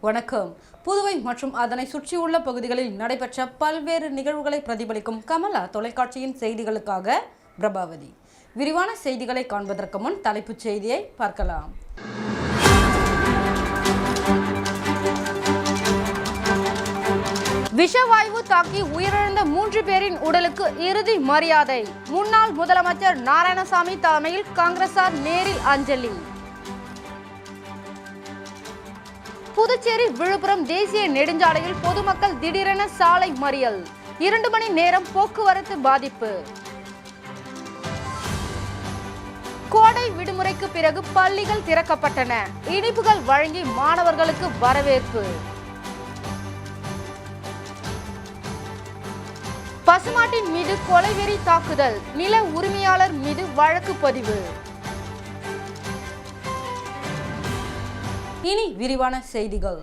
வணக்கம். புதுவை மற்றும் அதனை சுற்றியுள்ள பகுதிகளில் நடைபெற்ற பல்வேறு நிகழ்வுகளை பிரதிபலிக்கும் கமலா தொலைக்காட்சியின் செய்திகளுக்காக பிரபாவதி. விரிவான செய்திகளை காண்பதற்கு முன் தலைப்புச் செய்தியை பார்க்கலாம். விஷவாயு தாக்கி உயிரிழந்த 3 பேரின் உடலுக்கு இறுதி மரியாதை. முன்னாள் முதலமைச்சர் நாராயணசாமி தலைமையில் காங்கிரசார் நேரில் அஞ்சலி. புதுச்சேரி விழுப்புரம் தேசிய நெடுஞ்சாலையில் பொதுமக்கள் திடீரென சாலை மறியல். 2 மணி நேரம் போக்குவரத்து பாதிப்பு. கோடை விடுமுறைக்கு பிறகு பள்ளிகள் திறக்கப்பட்டன. இனிப்புகள் வழங்கி மாணவர்களுக்கு வரவேற்பு. பசுமாட்டின் மீது கொலைவெறி தாக்குதல். நில உரிமையாளர் மீது வழக்கு பதிவு. இனி விரிவான செய்திகள்.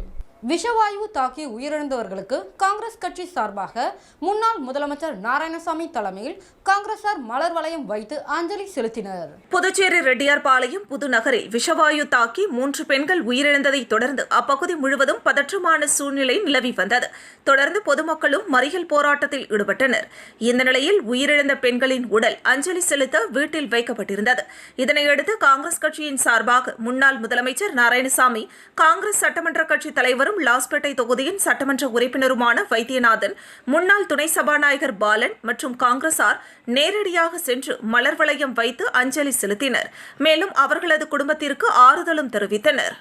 விஷவாயு தாக்கி உயிரிழந்தவர்களுக்கு காங்கிரஸ் கட்சி சார்பாக முன்னாள் முதலமைச்சர் நாராயணசாமி தலைமையில் காங்கிரசார் மலர் வளையம் வைத்து அஞ்சலி செலுத்தினர். புதுச்சேரி ரெட்டியார்பாளையம் புதுநகரில் விஷவாயு தாக்கி 3 பெண்கள் உயிரிழந்ததை தொடர்ந்து அப்பகுதி முழுவதும் பதற்றமான சூழ்நிலை நிலவி வந்தது. தொடர்ந்து பொதுமக்களும் மறியல் போராட்டத்தில் ஈடுபட்டனர். இந்த நிலையில் உயிரிழந்த பெண்களின் உடல் அஞ்சலி செலுத்த வீட்டில் வைக்கப்பட்டிருந்தது. இதனையடுத்து காங்கிரஸ் கட்சியின் சார்பாக முன்னாள் முதலமைச்சர் நாராயணசாமி, காங்கிரஸ் சட்டமன்ற கட்சி தலைவரும் லாஸ்பேட்டை தொகுதியின் சட்டமன்ற உறுப்பினருமான வைத்தியநாதன், முன்னாள் துணை சபாநாயகர் பாலன் மற்றும் காங்கிரசார் நேரடியாக சென்று மலர் வளையம் வைத்து அஞ்சலி செலுத்தினர். மேலும் அவர்களது குடும்பத்திற்கு ஆறுதலும் தெரிவித்தனர்.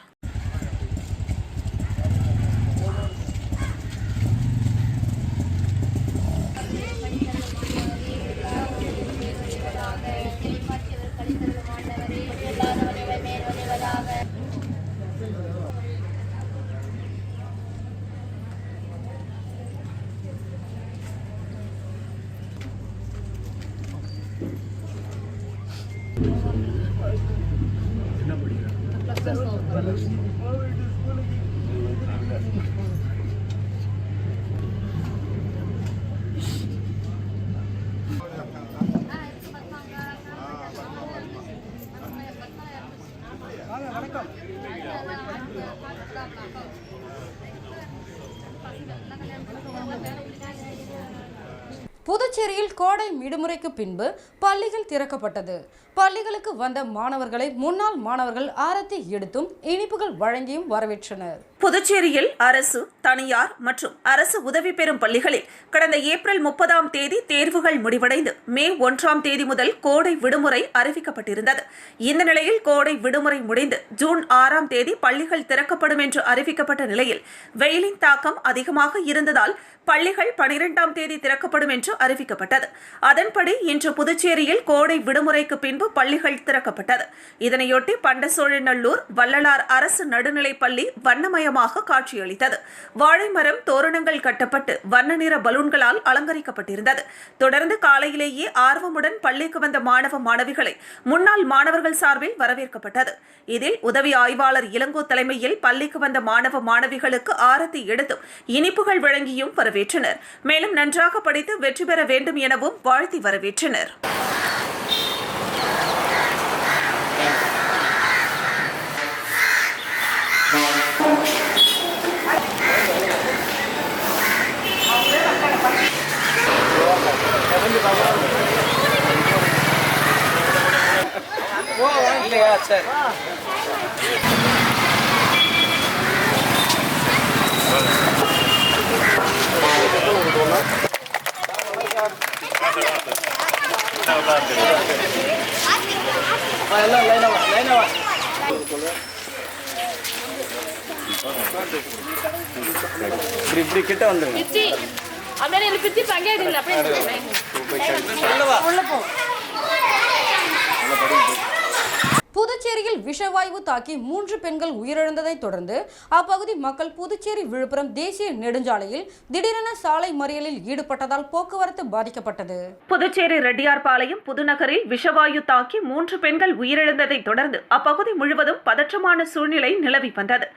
புதுச்சேரியில் கோடை விடுமுறைக்கு பின்பு பள்ளிகள் திறக்கப்பட்டது. பள்ளிகளுக்கு வந்த மாணவர்களை முன்னாள் மாணவர்கள் ஆரத்தி எடுத்தும் இனிப்புகள் வழங்கியும் வரவேற்றனர். புதுச்சேரியில் அரசு, தனியார் மற்றும் அரசு உதவி பெறும் பள்ளிகளில் கடந்த ஏப்ரல் 30ஆம் தேதி தேர்வுகள் முடிவடைந்து மே 1ஆம் தேதி முதல் கோடை விடுமுறை அறிவிக்கப்பட்டிருந்தது. இந்த நிலையில் கோடை விடுமுறை முடிந்து ஜூன் 6ஆம் தேதி பள்ளிகள் திறக்கப்படும் என்று அறிவிக்கப்பட்ட நிலையில் வெயிலின் தாக்கம் அதிகமாக இருந்ததால் பள்ளிகள் 12ஆம் தேதி திறக்கப்படும் என்று அறிவிக்கப்பட்டது. அதன்படி இன்று புதுச்சேரியில் கோடை விடுமுறைக்கு பின்பு பள்ளிகள் திறக்கப்பட்டது. இதனையொட்டி பண்டசோழநல்லூர் வள்ளலார் அரசு நடுநிலைப் பள்ளி வண்ணமயமாக காட்சியளித்தது. வாழைமரம், தோரணங்கள் கட்டப்பட்டு வண்ண நிற பலூன்களால் அலங்கரிக்கப்பட்டிருந்தது. தொடர்ந்து காலையிலேயே ஆர்வமுடன் பள்ளிக்கு வந்த மாணவ மாணவிகளை முன்னாள் மாணவர்கள் சார்பில் வரவேற்கப்பட்டது. இதில் உதவி ஆய்வாளர் இளங்கோ தலைமையில் பள்ளிக்கு வந்த மாணவ மாணவிகளுக்கு ஆரத்தி எடுத்தும் இனிப்புகள் வழங்கியும் வரவேற்றனர். மேலும் நன்றாக படித்து வெற்றி பெற வேண்டும் எனவும் வாழ்த்தி வரவேற்றனர். இப்படி கிட்ட வந்துருங்க. அப்படியே பித்தி பங்கேடுங்க. அப்படியே உள்ள போ. புதுச்சேரியில் விஷவாயு தாக்கி 3 பெண்கள் உயிரிழந்ததை தொடர்ந்து அப்பகுதி மக்கள் புதுச்சேரி விழுப்புரம் தேசிய நெடுஞ்சாலையில் திடீரென சாலை மறியலில் ஈடுபட்டதால் போக்குவரத்து பாதிக்கப்பட்டது. புதுச்சேரி ரெட்டியார்பாளையம் புதுநகரில் விஷவாயு தாக்கி 3 பெண்கள் உயிரிழந்ததை தொடர்ந்து அப்பகுதி முழுவதும் பதற்றமான சூழ்நிலை நிலவி வந்தது.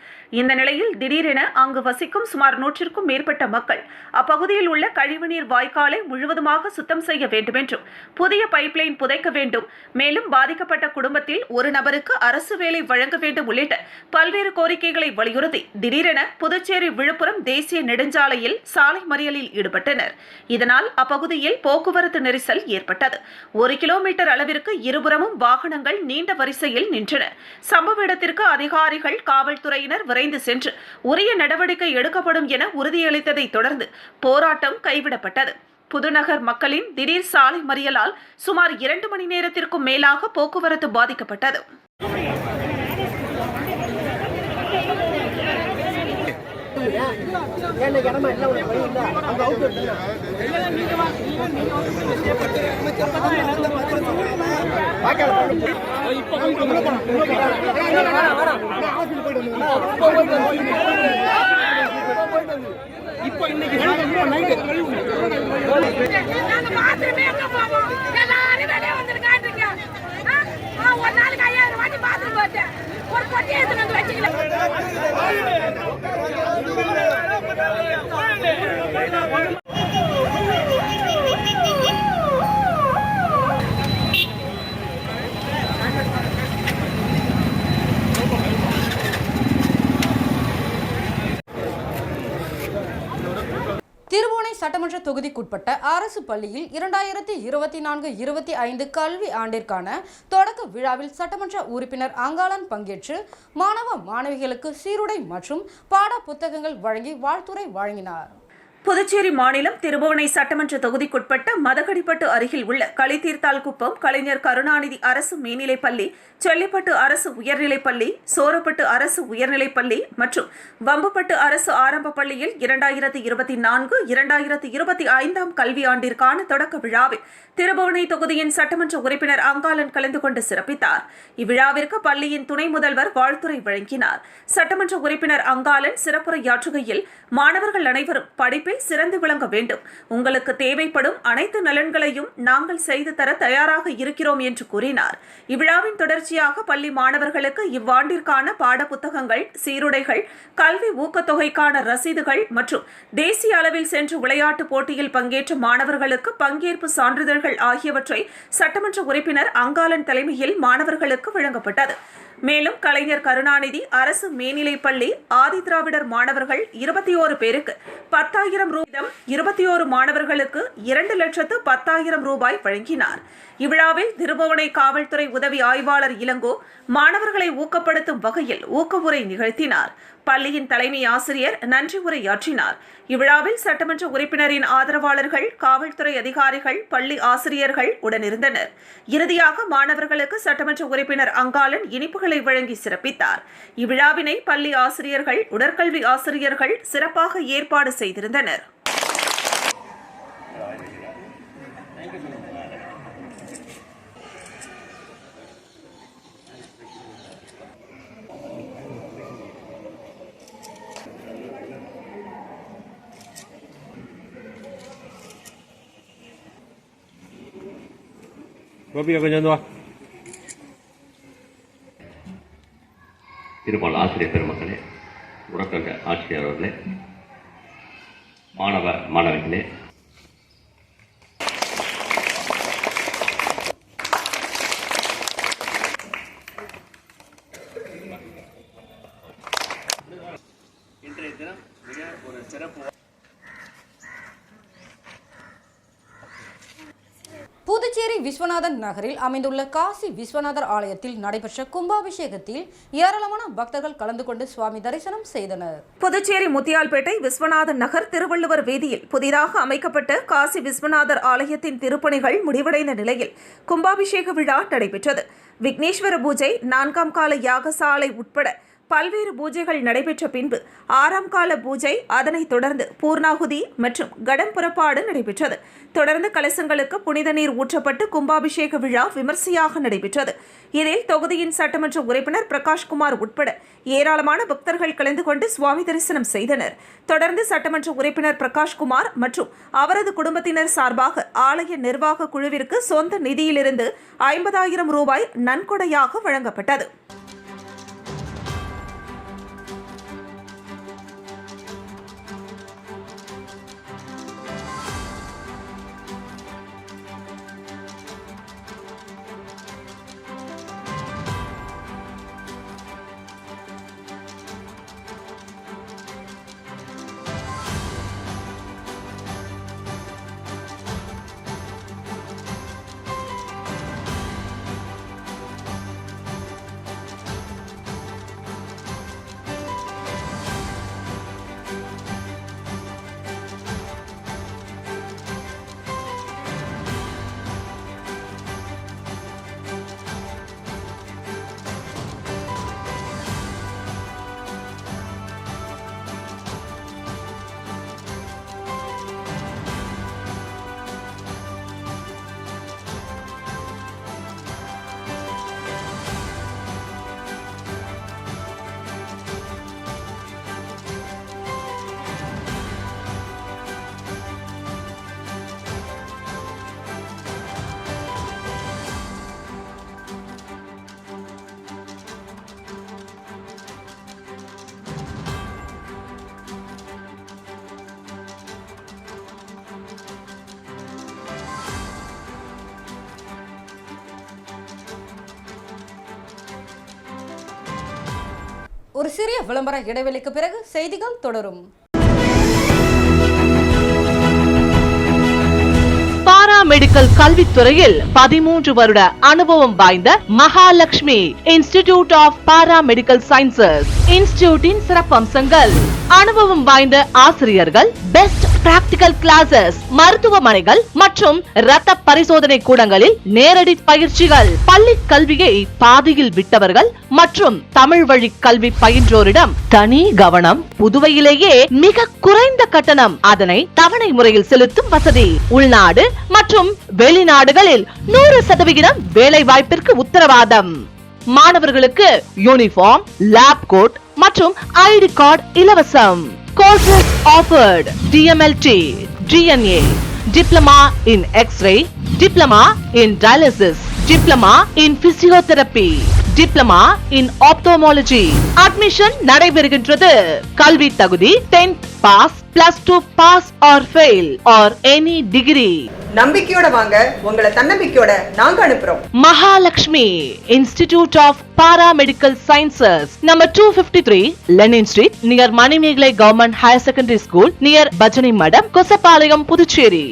இந்த நிலையில் திடீரென அங்கு வசிக்கும் சுமார் 100க்கும் மேற்பட்ட மக்கள் அப்பகுதியில் உள்ள கழிவுநீர் வாய்க்காலை முழுவதுமாக சுத்தம் செய்ய வேண்டும் என்றும் புதிய பைப்லைன் புதைக்க வேண்டும், மேலும் பாதிக்கப்பட்ட குடும்பத்தில் ஒரு நபருக்கு அரசு வேலை வழங்க வேண்டும் உள்ளிட்ட பல்வேறு கோரிக்கைகளை வலியுறுத்தி திடீரென புதுச்சேரி விழுப்புரம் தேசிய நெடுஞ்சாலையில் சாலை மறியலில் ஈடுபட்டனர். இதனால் அப்பகுதியில் போக்குவரத்து நெரிசல் ஏற்பட்டது. 1 கிலோமீட்டர் அளவிற்கு இருபுறமும் வாகனங்கள் நீண்ட வரிசையில் நின்றன. சம்பவ இடத்திற்கு அதிகாரிகள், காவல்துறையினர் விரைந்து சென்று உரிய நடவடிக்கை எடுக்கப்படும் என உறுதியளித்ததை தொடர்ந்து போராட்டம் கைவிடப்பட்டது. புதுநகர் மக்களின் திடீர் சாலை மறியலால் சுமார் 2 மணி நேரத்திற்கும் மேலாக போக்குவரத்து பாதிக்கப்பட்டது. இப்போ இன்னைக்கு நைட்டு நாங்க பாத்ரூமே எங்க போவோம்? எல்லாரும் வெளிய வந்திருக்காங்க. ஒரு நாளைக்கு 5000 வாட்டி பாத்ரூம் போச்சு. ஒரு பொட்டி எடுத்து வந்து வச்சுக்கலாம். திருபுவனை சட்டமன்ற தொகுதிக்குட்பட்ட அரசு பள்ளியில் 2024-25 கல்வி ஆண்டிற்கான தொடக்க விழாவில் சட்டமன்ற உறுப்பினர் அங்காளன் பங்கேற்று மாணவ மாணவிகளுக்கு சீருடை மற்றும் பாட புத்தகங்கள் வழங்கி வாழ்த்துரை வழங்கினார். புதுச்சேரி மாநிலம் திருபுவனை சட்டமன்ற தொகுதிக்குட்பட்ட மதகடிப்பட்டு அருகில் உள்ள களித்தீர்த்தால்குப்பம் கலைஞர் கருணாநிதி அரசு மேல்நிலைப்பள்ளி, செல்லிப்பட்டு அரசு உயர்நிலைப்பள்ளி, சோரப்பட்டு அரசு உயர்நிலைப்பள்ளி மற்றும் வம்பப்பட்டு அரசு ஆரம்ப பள்ளியில் 2024-2025 கல்வியாண்டிற்கான தொடக்க விழாவில் திருபுவனை தொகுதியின் சட்டமன்ற உறுப்பினர் அங்காளன் கலந்து கொண்டு சிறப்பித்தார். இவ்விழாவிற்கு பள்ளியின் துணை முதல்வர் வாழ்த்துரை வழங்கினார். சட்டமன்ற உறுப்பினர் அங்காளன் சிறப்புரையாற்றுகையில், மாணவர்கள் அனைவரும் படிப்பில் சிறந்து விளங்க வேண்டும். உங்களுக்கு தேவைப்படும் அனைத்து நலன்களையும் நாங்கள் செய்து தர தயாராக இருக்கிறோம் என்று கூறினார். இவ்விழாவின் தொடர்ச்சியாக பள்ளி மாணவர்களுக்கு இவ்வாண்டிற்கான பாட புத்தகங்கள், சீருடைகள், கல்வி ஊக்கத்தொகைக்கான ரசீதுகள் மற்றும் தேசிய அளவில் சென்று விளையாட்டுப் போட்டியில் பங்கேற்ற மாணவர்களுக்கு பங்கேற்பு சான்றிதழ்கள் ஆகியவற்றை சட்டமன்ற உறுப்பினர் அங்காளன் தலைமையில் மாணவர்களுக்கு வழங்கப்பட்டது. மேலும் கலைஞர் கருணாநிதி அரசு மேல்நிலைப்பள்ளி ஆதிதிராவிடர் மாணவர்கள் 21 பேருக்கு 10,000 ரூபாய், 21 மாணவர்களுக்கு 2,10,000 ரூபாய் வழங்கினார். இவ்விழாவில் திருபுவனை காவல்துறை உதவி ஆய்வாளர் இளங்கோ மாணவர்களை ஊக்கப்படுத்தும் வகையில் ஊக்க உரை நிகழ்த்தினார். பள்ளியின் தலைமை ஆசிரியர் நன்றி உரையாற்றினார். இவ்விழாவில் சட்டமன்ற உறுப்பினரின் ஆதரவாளர்கள், காவல்துறை அதிகாரிகள், பள்ளி ஆசிரியர்கள் உடனிருந்தனர். இறுதியாக மாணவர்களுக்கு சட்டமன்ற உறுப்பினர் அங்காளன் இனிப்புகளை வழங்கி சிறப்பித்தார். இவ்விழாவினை பள்ளி ஆசிரியர்கள், உடற்கல்வி ஆசிரியர்கள் சிறப்பாக ஏற்பாடு செய்திருந்தனர். கோபியா கொஞ்சம் வா. திருமால் ஆசிரியர் பெருமக்களே, உடற்கல்வி ஆட்சியர் அவர்களே, மாணவ மாணவிகளே, இன்றைய தினம் மிக ஒரு சிறப்பு. புதுச்சேரி விஸ்வநாதன் நகரில் அமைந்துள்ள காசி விஸ்வநாதர் ஆலயத்தில் நடைபெற்ற கும்பாபிஷேகத்தில் ஏராளமான பக்தர்கள் கலந்து கொண்டு சுவாமி தரிசனம் செய்தனர். புதுச்சேரி முத்தியால்பேட்டை விஸ்வநாதன் நகர் திருவள்ளுவர் வீதியில் புதிதாக அமைக்கப்பட்ட காசி விஸ்வநாதர் ஆலயத்தின் திருப்பணிகள் முடிவடைந்த நிலையில் கும்பாபிஷேக விழா நடைபெற்றது. விக்னேஸ்வர பூஜை, 4ஆம் கால யாகசாலை உட்பட பல்வேறு பூஜைகள் நடைபெற்ற பின்பு 6ஆம் கால பூஜை, அதனைத் தொடர்ந்து பூர்ணாகுதி மற்றும் கடம் புறப்பாடு நடைபெற்றது. தொடர்ந்து கலசங்களுக்கு புனித நீர் ஊற்றப்பட்டு கும்பாபிஷேக விழா விமர்சையாக நடைபெற்றது. இதில் தொகுதியின் சட்டமன்ற உறுப்பினர் பிரகாஷ்குமார் உட்பட ஏராளமான பக்தர்கள் கலந்து கொண்டு சுவாமி தரிசனம் செய்தனர். தொடர்ந்து சட்டமன்ற உறுப்பினர் பிரகாஷ்குமார் மற்றும் அவரது குடும்பத்தினர் சார்பாக ஆலய நிர்வாக குழுவிற்கு சொந்த நிதியிலிருந்து 50,000 ரூபாய் நன்கொடையாக வழங்கப்பட்டது. ஒரு சிறிய விளம்பர இடைவெளிக்கு பிறகு செய்திகள் தொடரும். பாராமெடிக்கல் கல்வித்துறையில் 13 வருட அனுபவம் வாய்ந்த Mahalakshmi institute of paramedical sciences. இன்ஸ்டிடியூட்டின் சிறப்பம்சங்கள்: அனுபவம் வாய்ந்த ஆசிரியர்கள், பெஸ்ட் பிராக்டிகல் கிளாஸஸ், மருத்துவமனைகள் மற்றும் இரத்த பரிசோதனை கூடங்களில் நேரடி பயிற்சிகள், பள்ளி கல்வியை பாதியில் விட்டவர்கள் மற்றும் தமிழ் வழி கல்வி பயின்றோரிடம் தனி கவனம். புதுவையிலேயே மிக குறைந்த கட்டணம், அதனை தவணை முறையில் செலுத்தும் வசதி. உள்நாடு மற்றும் வெளிநாடுகளில் 100% வேலை வாய்ப்பிற்கு உத்தரவாதம். மாணவர்களுக்கு யூனிஃபார்ம், லேப் கோட் மற்றும் ஐடி கார்டு இலவசம். Courses offered: DMLT, DNA, Diploma in X-ray, Diploma in Dialysis, Diploma in Physiotherapy, Diploma in Ophthalmology. Admission நடைபெறுகின்றது. கல்வி தகுதி 10th pass, +2 pass or fail or any degree. நம்பிக்கையோட வாங்க, உங்களை தன்னம்பிக்கையோட நாங்க அனுப்புறோம். Mahalakshmi institute of paramedical sciences, number 253 Lenin street, near Manimegalai government higher secondary school, near Bhajanai Madam, Kosapalayam, Puducherry.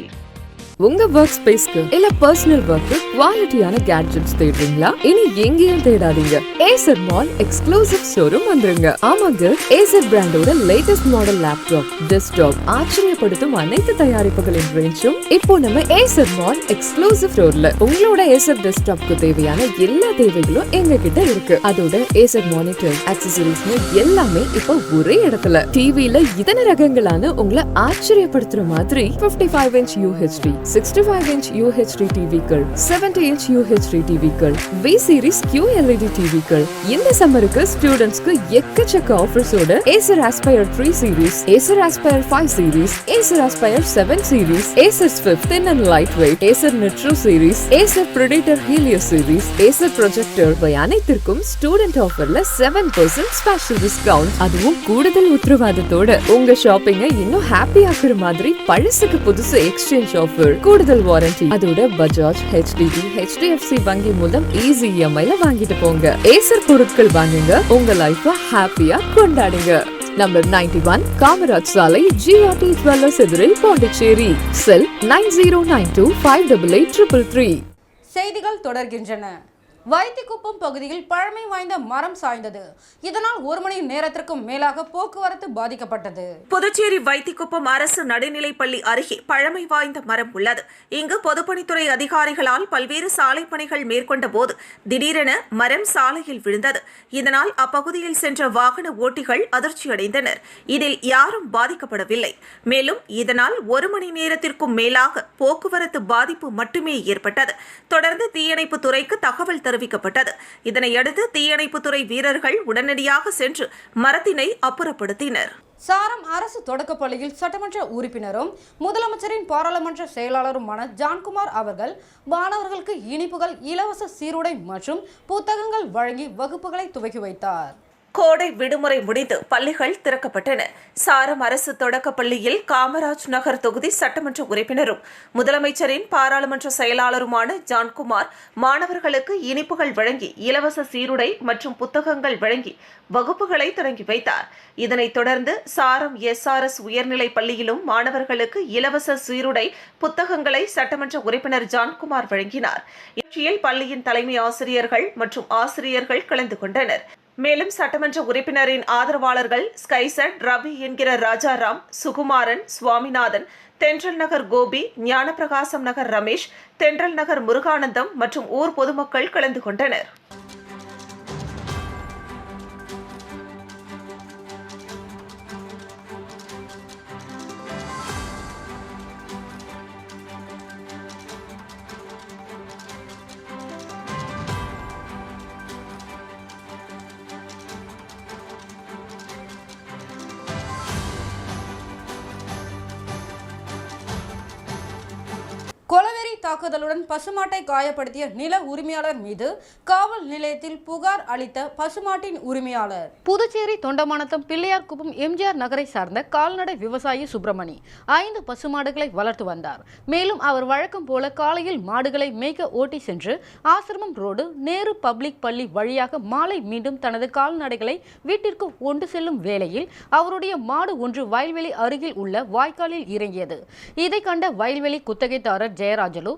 உங்க ஒர்க் ஸ்பேஸ்க்கு இல்ல பர்சனல் ஒர்க்கு குவாலிட்டியான கேட்ஜெட்ஸ் தேடுறீங்களா? இனி எங்கேயும் தேடாதீங்க, ஏசர் மால் எக்ஸ்க்ளூசிவ் ஷோரூம் வந்துருங்க. ஆமாங்க, ஏசர் பிராண்டோட லேட்டஸ்ட் மாடல் லேப்டாப், டெஸ்க்டாப், ஆச்சரியப்படுத்தும் அனைத்து தயாரிப்புகளின் ரேஞ்சும் இப்போ நம்ம ஏசர் மால் எக்ஸ்க்ளூசிவ் ஸ்டோர்ல. உங்களோட ஏசர் டெஸ்க்டாப்க்கு தேவையான எல்லா தேவைகளும் எங்க கிட்ட இருக்கு. அதோட ஏசர் மானிட்டர், ஆக்சசரிஸ்னு எல்லாமே இப்போ ஒரே இடத்துல. டிவில இதன ரகங்களான உங்களை ஆச்சரியப்படுத்துற மாதிரி 55 inch UHD, 65 inch UHD டிவிக்கள், 70 inch UHD டிவிக்கள், V series QLED டிவிக்கள். இந்த சம்மருக்கு ஸ்டூடண்ட்ஸ்க்கு எக்கச்சக்க ஆஃபர்ஸோட Acer Aspire 3 series, Acer Aspire 5 series, Acer Aspire 7 series, Acer Swift thin and lightweight, Acer Nitro series, Acer Predator Helio series, Acer Projector இவை அனைத்திற்கும் student ஆஃபர்ல 7% special discount. அதுவும் கூடுதல் உத்தரவாதத்தோட உங்க ஷாப்பிங்க இன்னும் ஹாப்பி ஆக்குற மாதிரி பழசுக்கு புதுசு எக்ஸ்சேஞ்ச் ஆஃபர், கூடுதல் வாரண்டி. அதோட பஜாஜ், HDB, HDFC வங்கி மூலம் ஈஸி EMI-ல வாங்கிட்டு போங்க. ஏசர் பொருட்கள் வாங்குங்க, உங்க லைஃப ஹாப்பியா கொண்டாடுங்க. நம்பர் 91 காமராஜ் சாலை, GRT ஜுவல்லர்ஸ் எதிரில், பாண்டிச்சேரி. செல் 9092588333. செய்திகள் தொடர்கின்றன. வைத்திக்குப்பம் பகுதியில் பழமை வாய்ந்த மரம் சாய்ந்தது. இதனால் 1 மணி நேரத்திற்கும் மேலாக போக்குவரத்து பாதிக்கப்பட்டது. புதுச்சேரி வைத்திக்குப்பம் அரசு நடுநிலைப்பள்ளி அருகே பழமை வாய்ந்த மரம் உள்ளது. இங்கு பொதுப்பணித்துறை அதிகாரிகளால் பல்வேறு சாலை பணிகள் மேற்கொண்ட போது திடீரென மரம் சாலையில் விழுந்தது. இதனால் அப்பகுதியில் சென்ற வாகன ஓட்டிகள் அதிர்ச்சியடைந்தனர். இதில் யாரும் பாதிக்கப்படவில்லை. மேலும் இதனால் 1 மணி நேரத்திற்கும் மேலாக போக்குவரத்து பாதிப்பு மட்டுமே ஏற்பட்டது. தொடர்ந்து தீயணைப்பு துறைக்கு தகவல் தெரிவிக்கப்பட்டது. இதனையடுத்து தீயணைப்புத்துறை வீரர்கள் உடனடியாக சென்று மரத்தினை அப்புறப்படுத்தினர். சாரம் அரசு தொடக்கப்பள்ளியில் சட்டமன்ற உறுப்பினரும் முதலமைச்சரின் பாராளுமன்ற செயலாளருமான ஜான்குமார் அவர்கள் மாணவர்களுக்கு இனிப்புகள், இலவச சீருடை மற்றும் புத்தகங்கள் வழங்கி வகுப்புகளை துவக்கி வைத்தார். கோடை விடுமுறை முடிந்து பள்ளிகள் திறக்கப்பட்டன. சாரம் அரசு தொடக்கப்பள்ளியில் காமராஜ் நகர் தொகுதி சட்டமன்ற உறுப்பினரும் முதலமைச்சரின் பாராளுமன்ற செயலாளருமான ஜான்குமார் மாணவர்களுக்கு இனிப்புகள் வழங்கி இலவச சீருடை மற்றும் புத்தகங்கள் வழங்கி வகுப்புகளை தொடங்கி வைத்தார். இதனைத் தொடர்ந்து சாரம் SRS உயர்நிலைப் பள்ளியிலும் மாணவர்களுக்கு இலவச சீருடை, புத்தகங்களை சட்டமன்ற உறுப்பினர் ஜான்குமார் வழங்கினார். இந்நிகழ்ச்சியில் பள்ளியின் தலைமை ஆசிரியர்கள் மற்றும் ஆசிரியர்கள் கலந்து கொண்டனர். மேலும் சட்டமன்ற உறுப்பினரின் ஆதரவாளர்கள் ஸ்கைசட், ரவி என்கிற ராஜாராம், சுகுமாரன், சுவாமிநாதன், தென்றல் நகர் கோபி, ஞானப்பிரகாசம் நகர் ரமேஷ், தென்றல் நகர் முருகானந்தம் மற்றும் ஊர் பொதுமக்கள் கலந்து கொண்டனர். தாக்குதலுடன் பசுமாட்டை காயப்படுத்திய நில உரிமையாளர் மீது காவல் நிலையத்தில் புகார் அளித்த பசுமாட்டின் உரிமையாளர். புதுச்சேரி தொண்டமானத்தம் பிள்ளையார்குப்பம் எம்ஜிஆர் நகரை சார்ந்த கால்நடை விவசாயி சுப்பிரமணி 5 பசுமாடுகளை வளர்த்து வந்தார். மேலும் அவர் வழக்கம் போல காலையில் மாடுகளை மேய்க்க ஓட்டி சென்று ஆசிரமம் ரோடு நேரு பப்ளிக் பள்ளி வழியாக மாலை மீண்டும் தனது கால்நடைகளை வீட்டிற்கு கொண்டு செல்லும் வேளையில் அவருடைய மாடு ஒன்று வயல்வெளி அருகில் உள்ள வாய்க்காலில் இறங்கியது. இதை கண்ட வயல்வெளி குத்தகைதாரர் ஜெயராஜலு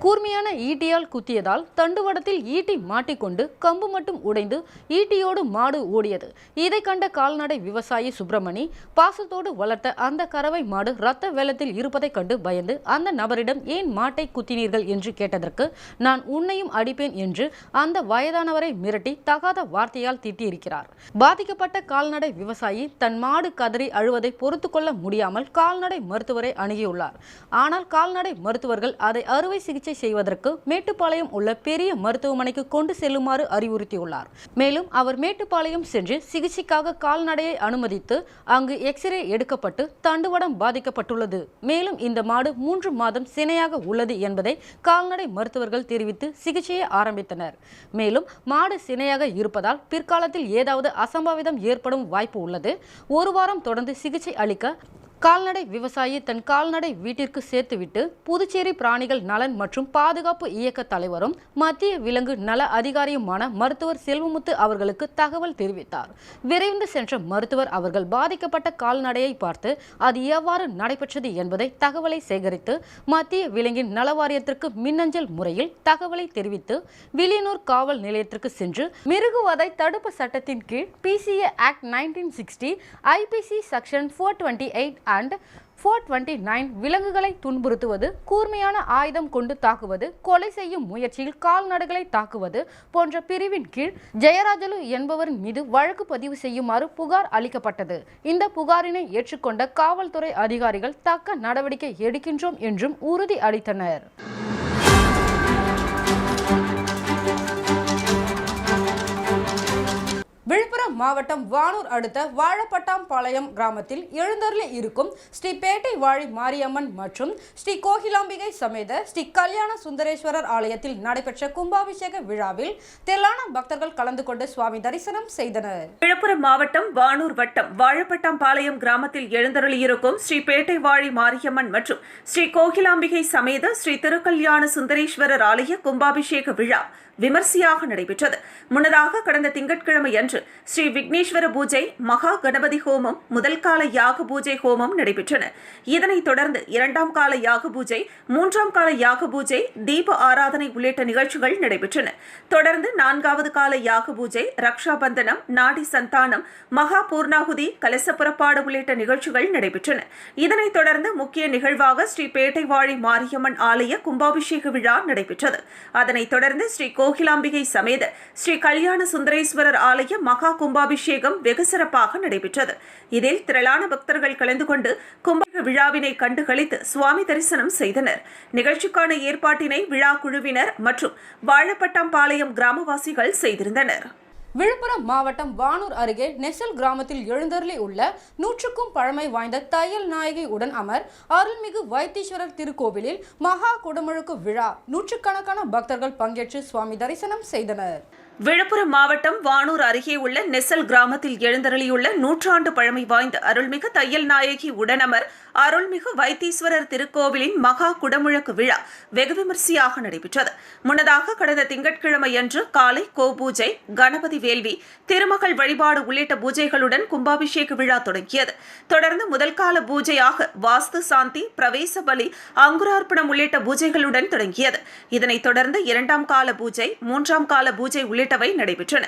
கூர்மையான ஈட்டியால் குத்தியதால் தண்டுவடத்தில் ஈட்டி மாட்டிக்கொண்டு கம்பு மட்டும் உடைந்து ஈட்டியோடு மாடு ஓடியது. இதை கண்ட கால்நடை விவசாயி சுப்பிரமணி பாசத்தோடு வளர்த்த அந்த கறவை மாடு இரத்த வெள்ளத்தில் இருப்பதை கண்டு பயந்து அந்த நபரிடம் ஏன் மாட்டை குத்தினீர்கள் என்று கேட்டதற்கு நான் உன்னையும் அடிப்பேன் என்று அந்த வயதானவரை மிரட்டி தகாத வார்த்தையால் திட்டியிருக்கிறார். பாதிக்கப்பட்ட கால்நடை விவசாயி தன் மாடு கதறி அழுவதை பொறுத்து கொள்ள முடியாமல் கால்நடை மருத்துவரை அணுகியுள்ளார். ஆனால் கால்நடை மருத்துவர்கள் அதை அறுவை சிகிச்சை செய்வதற்கு மேட்டுப்பாளையம் உள்ள பெரிய மருத்துவமனைக்கு கொண்டு செல்லுமாறு அறிவுறுத்தியுள்ளார். மேலும் அவர் மேட்டுப்பாளையம் சென்று சிகிச்சைக்காக கால்நடையை அனுமதித்து அங்கு எக்ஸ்ரே எடுக்கப்பட்டு தண்டுவடம் பாதிக்கப்பட்டுள்ளது. மேலும் இந்த மாடு 3 மாதம் சினையாக உள்ளது என்பதை கால்நடை மருத்துவர்கள் தெரிவித்து சிகிச்சையை ஆரம்பித்தனர். மேலும் மாடு சினையாக இருப்பதால் பிற்காலத்தில் ஏதாவது அசம்பாவிதம் ஏற்படும் வாய்ப்பு உள்ளது. 1 வாரம் தொடர்ந்து சிகிச்சை அளிக்க கால்நடை விவசாயி தன் கால்நடை வீட்டிற்கு சேர்த்துவிட்டு புதுச்சேரி பிராணிகள் நலன் மற்றும் பாதுகாப்பு இயக்க தலைவரும் மத்திய விலங்கு நல அதிகாரியுமான மருத்துவர் செல்வமுத்து அவர்களுக்கு தகவல் தெரிவித்தார். விரைந்து சென்ற மருத்துவர் அவர்கள் பாதிக்கப்பட்ட கால்நடையை பார்த்து அது எவ்வாறு நடைபெற்றது என்பதை தகவலை சேகரித்து மத்திய விலங்கின் நல வாரியத்திற்கு மின்னஞ்சல் முறையில் தகவலை தெரிவித்து வில்லியனூர் காவல் நிலையத்திற்கு சென்று மிருகுவதை தடுப்பு சட்டத்தின் கீழ் PCA Act 1960 IPC section 428 and 429 விலங்குகளை துன்புறுத்துவது, கூர்மையான ஆயுதம் கொண்டு தாக்குவது, கொலை செய்யும் முயற்சியில் கால்நடைகளை தாக்குவது போன்ற பிரிவின் கீழ் ஜெயராஜலு என்பவரின் மீது வழக்கு பதிவு செய்யுமாறு புகார் அளிக்கப்பட்டது. இந்த புகாரினை ஏற்றுக்கொண்ட காவல்துறை அதிகாரிகள் தக்க நடவடிக்கை எடுக்கின்றோம் என்றும் உறுதி அளித்தனர். விழுப்புரம் மாவட்டம் வானூர் அடுத்த வாழப்பட்டாம்பாளையம் கிராமத்தில் எழுந்தருளி இருக்கும் ஸ்ரீ பேட்டை வாழி மாரியம்மன் மற்றும் ஸ்ரீ கோகிலாம்பிகை சமேத ஸ்ரீ கல்யாண சுந்தரேஸ்வரர் ஆலயத்தில் நடைபெற்ற கும்பாபிஷேக விழாவில் திரளான பக்தர்கள் கலந்து கொண்டு சுவாமி தரிசனம் செய்தனர். விழுப்புரம் மாவட்டம் வானூர் வட்டம் வாழப்பட்டாம்பாளையம் கிராமத்தில் எழுந்தருளியிருக்கும் ஸ்ரீ பேட்டை வாழி மாரியம்மன் மற்றும் ஸ்ரீ கோகிலாம்பிகை சமேத ஸ்ரீ திருக்கல்யாண சுந்தரேஸ்வரர் ஆலய கும்பாபிஷேக விழா விமர்சையாக நடைபெற்றது. முன்னதாக கடந்த திங்கட்கிழமை அன்று ஸ்ரீ விக்னேஸ்வர பூஜை, மகா கணபதி ஹோமம், முதல் கால யாக பூஜை ஹோமம் நடைபெற்றன. இதனைத் தொடர்ந்து 2ஆம் கால யாக பூஜை, 3ஆம் கால யாக பூஜை, தீப ஆராதனை உள்ளிட்ட நிகழ்ச்சிகள் நடைபெற்றன. தொடர்ந்து 4வது கால யாக பூஜை, ரக்ஷா பந்தனம், நாடி சந்தானம், மகா பூர்ணாகுதி, கலச புறப்பாடு உள்ளிட்ட நிகழ்ச்சிகள் நடைபெற்றன. இதனைத் தொடர்ந்து முக்கிய நிகழ்வாக ஸ்ரீ பேட்டை வாழி மாரியம்மன் ஆலய கும்பாபிஷேக விழா நடைபெற்றது. அதனைத் தொடர்ந்து ஸ்ரீ கோகிலாம்பிகை சமேத ஸ்ரீ கல்யாண சுந்தரேஸ்வரர் ஆலய மகா கும்பாபிஷேகம் வெகு சிறப்பாக நடைபெற்றது. இதில் திரளான பக்தர்கள் கலந்து கொண்டு கும்பாபிஷேக விழாவினை கண்டுகளித்து சுவாமி தரிசனம் செய்தனர். நிகழ்ச்சிக்கான ஏற்பாட்டினை விழா குழுவினர் மற்றும் வாழப்பட்டாம்பாளையம் கிராமவாசிகள் செய்திருந்தனர். விழுப்புரம் மாவட்டம் வானூர் அருகே நெசல் கிராமத்தில் எழுந்தருளி உள்ள 100க்கும் பழமை வாய்ந்த தையல் நாயகி உடன் அமர் அருள்மிகு வைத்தீஸ்வரர் திருக்கோவிலில் மகா குடமுழுக்கு விழா நூற்றுக்கணக்கான பக்தர்கள் பங்கேற்று சுவாமி தரிசனம் செய்தனர். விழுப்புரம் மாவட்டம் வானூர் அருகே உள்ள நெசல் கிராமத்தில் எழுந்தருளியுள்ள 100 ஆண்டு பழமை வாய்ந்த அருள்மிகு தையல் நாயகி உடனமர் அருள்மிகு வைத்தீஸ்வரர் திருக்கோவிலின் மகா குடமுழக்கு விழா வெகு விமர்சையாக நடைபெற்றது. முன்னதாக கடந்த திங்கட்கிழமை அன்று காலை கோபூஜை, கணபதி வேள்வி, திருமகள் வழிபாடு உள்ளிட்ட பூஜைகளுடன் கும்பாபிஷேக விழா தொடங்கியது. தொடர்ந்து முதல் கால பூஜையாக வாஸ்து சாந்தி, பிரவேச பலி, அங்குரார்ப்பணம் உள்ளிட்ட பூஜைகளுடன் தொடங்கியது. இதனைத் தொடர்ந்து 2ஆம் கால பூஜை, 3ஆம் கால பூஜை உள்ளிட்டவை நடைபெற்றன.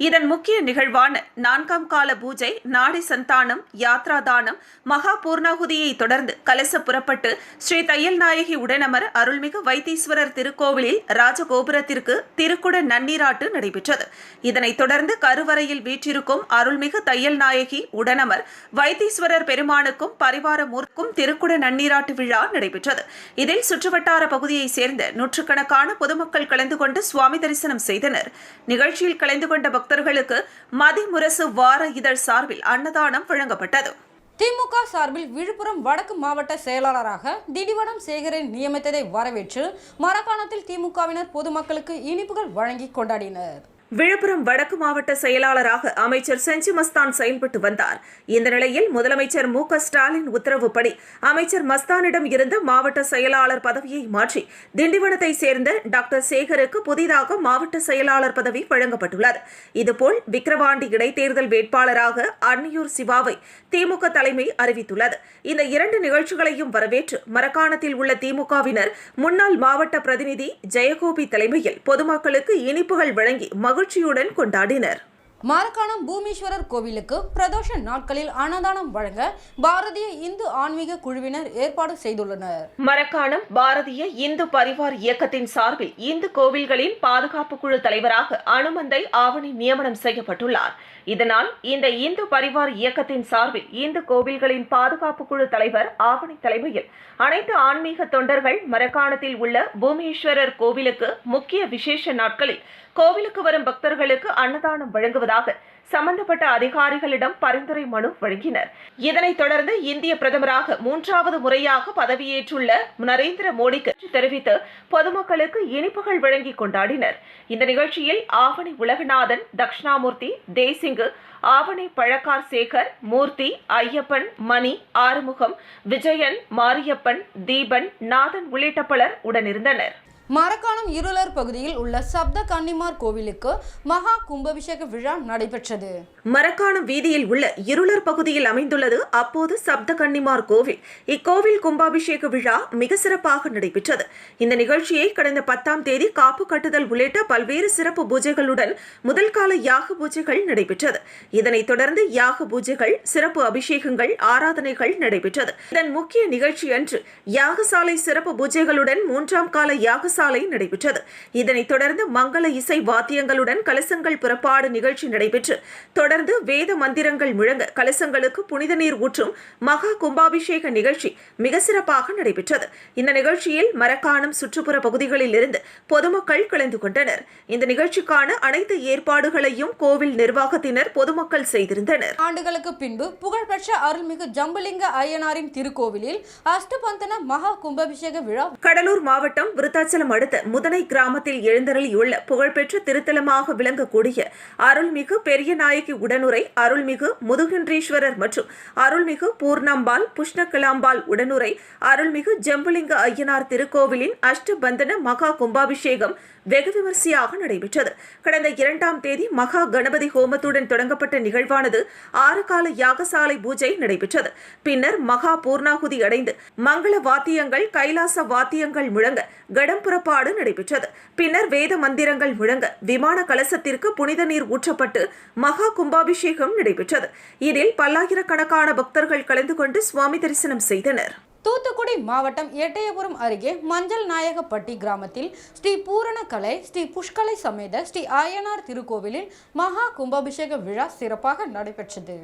இதன் முக்கிய நிகழ்வான 4ஆம் கால பூஜை, நாடி சந்தானம், யாத்ரா தானம், மகா பூர்ணாகுதியை தொடர்ந்து கலச புறப்பட்டு ஸ்ரீ தையல் நாயகி உடனமர் அருள்மிகு வைத்தீஸ்வரர் திருக்கோவிலில் ராஜகோபுரத்திற்கு திருக்குட நன்னீராட்டு நடைபெற்றது. இதனைத் தொடர்ந்து கருவறையில் வீற்றிருக்கும் அருள்மிகு தையல் நாயகி உடனமர் வைத்தீஸ்வரர் பெருமானுக்கும் பரிவார மூர்த்திக்கும் திருக்குட நன்னீராட்டு விழா நடைபெற்றது. இதில் சுற்றுவட்டார பகுதியைச் சேர்ந்த நூற்றுக்கணக்கான பொதுமக்கள் கலந்து கொண்டு சுவாமி தரிசனம் செய்தனர். நிகழ்ச்சியில் கலந்து கொண்ட பக்தர்களுக்கு மதிமுரசு வார இதழ் சார்பில் அன்னதானம் வழங்கப்பட்டது. திமுக சார்பில் விழுப்புரம் வடக்கு மாவட்ட செயலாளராக திண்டிவனம் சேகரன் நியமித்ததை வரவேற்று மரக்காணத்தில் திமுகவினர் பொதுமக்களுக்கு இனிப்புகள் வழங்கி கொண்டாடினர். விழுப்புரம் வடக்கு மாவட்ட செயலாளராக அமைச்சர் செஞ்சி மஸ்தான் செயல்பட்டு வந்தார். இந்த நிலையில் முதலமைச்சர் மு.க. ஸ்டாலின் உத்தரவுப்படி அமைச்சர் மஸ்தானிடம் இருந்த மாவட்ட செயலாளர் பதவியை மாற்றி திண்டிவனத்தை சேர்ந்த டாக்டர் சேகருக்கு புதிதாக மாவட்ட செயலாளர் பதவி வழங்கப்பட்டுள்ளது. இதுபோல் விக்கிரவாண்டி இடைத்தேர்தல் வேட்பாளராக அன்னியூர் சிவாவை திமுக தலைமை அறிவித்துள்ளது. இந்த இரண்டு நிகழ்ச்சிகளையும் வரவேற்று மரக்காணத்தில் உள்ள திமுகவினர் முன்னாள் மாவட்ட பிரதிநிதி ஜெயகோபி தலைமையில் பொதுமக்களுக்கு இனிப்புகள் வழங்கி மகிழ்ச்சியுடன் கொண்டாடினர். மரக்காணம் பூமீஸ்வரர் கோவிலுக்கு பிரதோஷ நாட்களில் அன்னதானம் வழங்க பாரதிய இந்து ஆன்மீக குழுவினர் ஏற்பாடு செய்துள்ளனர். மரக்காணம் பாரதிய இந்து பரிவார் இயக்கத்தின் சார்பில் இந்து கோவில்களின் பாதுகாப்பு குழு தலைவராக அனுமந்தை ஆவணி நியமனம் செய்யப்பட்டுள்ளார். இதனால் இந்த இந்து பரிவார் இயக்கத்தின் சார்பில் இந்து கோவில்களின் பாதுகாப்பு குழு தலைவர் ஆவணி தலைமையில் அனைத்து ஆன்மீக தொண்டர்கள் மரக்காணத்தில் உள்ள பூமீஸ்வரர் கோவிலுக்கு முக்கிய விசேஷ நாட்களில் கோவிலுக்கு வரும் பக்தர்களுக்கு அன்னதானம் வழங்குவதாக சம்பந்தப்பட்ட அதிகாரிகளிடம் பரிந்துரை மனு வழங்கினர். இதனைத் தொடர்ந்து இந்திய பிரதமராக 3வது முறையாக பதவியேற்றுள்ள நரேந்திர மோடிக்கு தெரிவித்து பொதுமக்களுக்கு இனிப்புகள் வழங்கி கொண்டாடினர். இந்த நிகழ்ச்சியில் ஆவணி உலகநாதன், தட்சிணாமூர்த்தி, தேசிங்கு, ஆவணி பழக்கார் சேகர், மூர்த்தி, ஐயப்பன், மணி, ஆறுமுகம், விஜயன், மாரியப்பன், தீபன், நாதன் உள்ளிட்ட பலர் உடனிருந்தனர். மரக்காணம் இருளர் பகுதியில் உள்ள சப்த கன்னிமார் கோவிலுக்கு மகா கும்பாபிஷேக விழா நடைபெற்றது. மரக்காணம் வீதியில் உள்ள இருளர் பகுதியில் அமைந்துள்ளது அப்போது சப்த கன்னிமார் கோவில். இக்கோவில் கும்பாபிஷேக விழா மிக சிறப்பாக நடைபெற்றது. இந்த நிகழ்ச்சியை கடந்த 10ஆம் தேதி காப்பு கட்டுதல் உள்ளிட்ட பல்வேறு சிறப்பு பூஜைகளுடன் முதல் கால யாக பூஜைகள் நடைபெற்றது. இதனைத் தொடர்ந்து யாக பூஜைகள், சிறப்பு அபிஷேகங்கள், ஆராதனைகள் நடைபெற்றது. இதன் முக்கிய நிகழ்ச்சி அன்று யாகசாலை சிறப்பு பூஜைகளுடன் 3ஆம் கால யாகசாலை நடைபெற்றது. இதனைத் தொடர்ந்து மங்கள இசை வாத்தியங்களுடன் கலசங்கள் புறப்பாடு நிகழ்ச்சி நடைபெற்று தொடர்ந்து வேத மந்திரங்கள் முழங்க கலசங்களுக்கு புனித நீர் ஊற்றும் மகா கும்பாபிஷேக நிகழ்ச்சி மிக சிறப்பாக நடைபெற்றது. இந்த நிகழ்ச்சியில் மரக்காணம் சுற்றுப்புற பகுதிகளில் இருந்து பொதுமக்கள் கலந்து கொண்டனர். இந்த நிகழ்ச்சிக்கான அனைத்து ஏற்பாடுகளையும் கோவில் நிர்வாகத்தினர் பொதுமக்கள் செய்திருந்தனர். ஆண்டுகளுக்கு பின்பு புகழ்பெற்ற அருள்மிகு ஜம்புலிங்க ஐயனாரின் திருக்கோவிலில் அஷ்டபந்தன மகா கும்பாபிஷேக விழா கடலூர் மாவட்டம் விருத்தாச்சலம் அடுத்த முதனை கிராமத்தில் எழுந்தருளியுள்ள புகழ்பெற்ற திருத்தலமாக விளங்கக்கூடிய அருள்மிகு பெரியநாயகி உடனுரை, அருள்மிகு முதுகுன்றீஸ்வரர் மற்றும் அருள்மிகு பூர்ணம்பாள், புஷ்ணகிலாம்பாள் உடனுரை, அருள்மிகு ஜம்புலிங்க ஐயனார் திருக்கோவிலின் அஷ்டபந்தன மகா கும்பாபிஷேகம் வெகு விமரிசையாக நடைபெற்றது. கடந்த 2ஆம் தேதி மகா கணபதி ஹோமத்துடன் தொடங்கப்பட்ட நிகழ்வானது 6 கால யாகசாலை பூஜை நடைபெற்றது. பின்னர் மகா பூர்ணாகுதி அடைந்து மங்கள வாத்தியங்கள், கைலாச வாத்தியங்கள் முழங்க கடம் புறப்பாடு நடைபெற்றது. பின்னர் வேத மந்திரங்கள் முழங்க விமான கலசத்திற்கு புனித நீர் ஊற்றப்பட்டு மகா கும்பாபிஷேகம் நடைபெற்றது. இதில் பல்லாயிரக்கணக்கான பக்தர்கள் கலந்து கொண்டு சுவாமி தரிசனம் செய்தனர். தூத்துக்குடி மாவட்டம் எட்டயபுரம் அருகே மஞ்சள் நாயகப்பட்டி கிராமத்தில் ஸ்ரீ பூரணகலை, ஸ்ரீ புஷ்கலை சமேத ஸ்ரீ அய்யனார் திருக்கோவிலில் மகா கும்பாபிஷேக விழா சிறப்பாக நடைபெற்றது.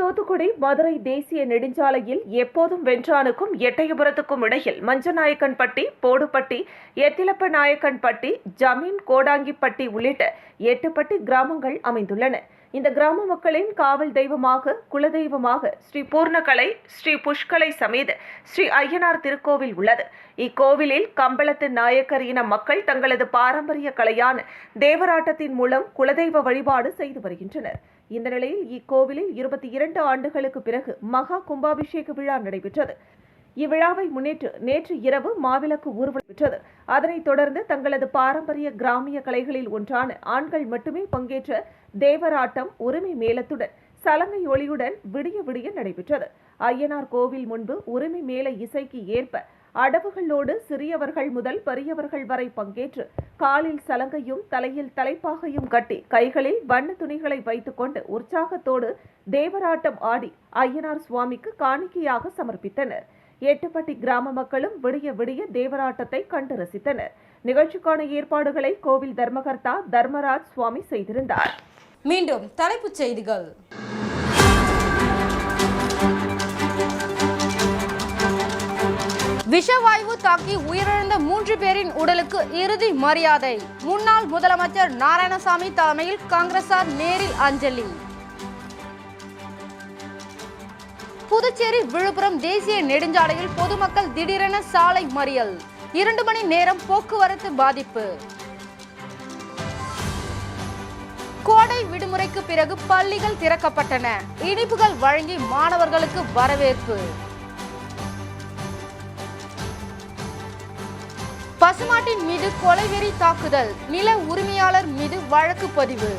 தூத்துக்குடி மதுரை தேசிய நெடுஞ்சாலையில் எப்போதும் வென்றானுக்கும் எட்டயபுரத்துக்கும் இடையில் மஞ்சநாயக்கன்பட்டி, போடுப்பட்டி, எத்திலப்ப நாயக்கன்பட்டி, ஜமீன் கோடாங்கிப்பட்டி உள்ளிட்ட 8 பட்டி கிராமங்கள் அமைந்துள்ளன. இந்த கிராம மக்களின் காவல் தெய்வமாக, குலதெய்வமாக ஸ்ரீ பூர்ணகலை, ஸ்ரீ புஷ்கலை சமேத ஸ்ரீ அய்யனார் திருக்கோவில் உள்ளது. இக்கோவிலில் கம்பளத்து நாயக்கர் இன மக்கள் தங்களது பாரம்பரிய கலையான தேவராட்டத்தின் மூலம் குலதெய்வ வழிபாடு செய்து வருகின்றனர். இந்த நிலையில் இக்கோவிலில் 22 ஆண்டுகளுக்கு பிறகு மகா கும்பாபிஷேக விழா நடைபெற்றது. இவ்விழாவை முன்னிட்டு நேற்று இரவு மாவிளக்கு ஊர்வலம் பெற்றது. அதனைத் தொடர்ந்து தங்களது பாரம்பரிய கிராமிய கலைகளில் ஒன்றான ஆண்கள் மட்டுமே பங்கேற்ற தேவராட்டம் உரிமை மேளத்துடன் சலங்கை ஒளியுடன் விடிய விடிய நடைபெற்றது. அய்யனார் கோவில் முன்பு உரிமை மேள இசைக்கு ஏற்ப அடவுகளோடு சிறியவர்கள் முதல் பெரியவர்கள் வரை பங்கேற்று காலில் சலங்கையும் தலையில் தலைப்பாகையும் கட்டி கைகளில் வண்ண துணிகளை வைத்துக் கொண்டு உற்சாகத்தோடு தேவராட்டம் ஆடி அய்யனார் சுவாமிக்கு காணிக்கையாக சமர்ப்பித்தனர். 8 பட்டி கிராம மக்களும் விடிய விடிய தேவராட்டத்தை கண்டு ரசித்தனர். நிகழ்ச்சிக்கான ஏற்பாடுகளை கோவில் தர்மகர்த்தா தர்மராஜ் சுவாமி செய்திருந்தார். மீண்டும் தலைப்புச் செய்திகள். விஷவாயு தாக்கி உயிரிழந்த 3 பேரின் உடலுக்கு இறுதி மரியாதை. முன்னாள் முதலமைச்சர் நாராயணசாமி தலைமையில் காங்கிரசார் நேரில் அஞ்சலி. புதுச்சேரி விழுப்புரம் தேசிய நெடுஞ்சாலையில் பொதுமக்கள் திடீரென சாலை மறியல், 2 மணி நேரம் போக்குவரத்து பாதிப்பு. கோடை விடுமுறைக்கு பிறகு பள்ளிகள் திறக்கப்பட்டன, இனிப்புகள் வழங்கி மாணவர்களுக்கு வரவேற்பு. பசுமாட்டின் மீது கொலைவெறி தாக்குதல், நில உரிமையாளர் மீது வழக்கு பதிவு.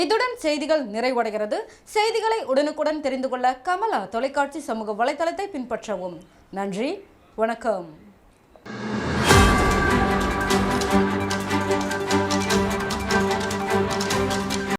இத்துடன் செய்திகள் நிறைவடைகிறது. செய்திகளை உடனுக்குடன் தெரிந்து கொள்ள கமலா தொலைக்காட்சி சமூக வலைதளத்தை பின்பற்றவும். நன்றி, வணக்கம்.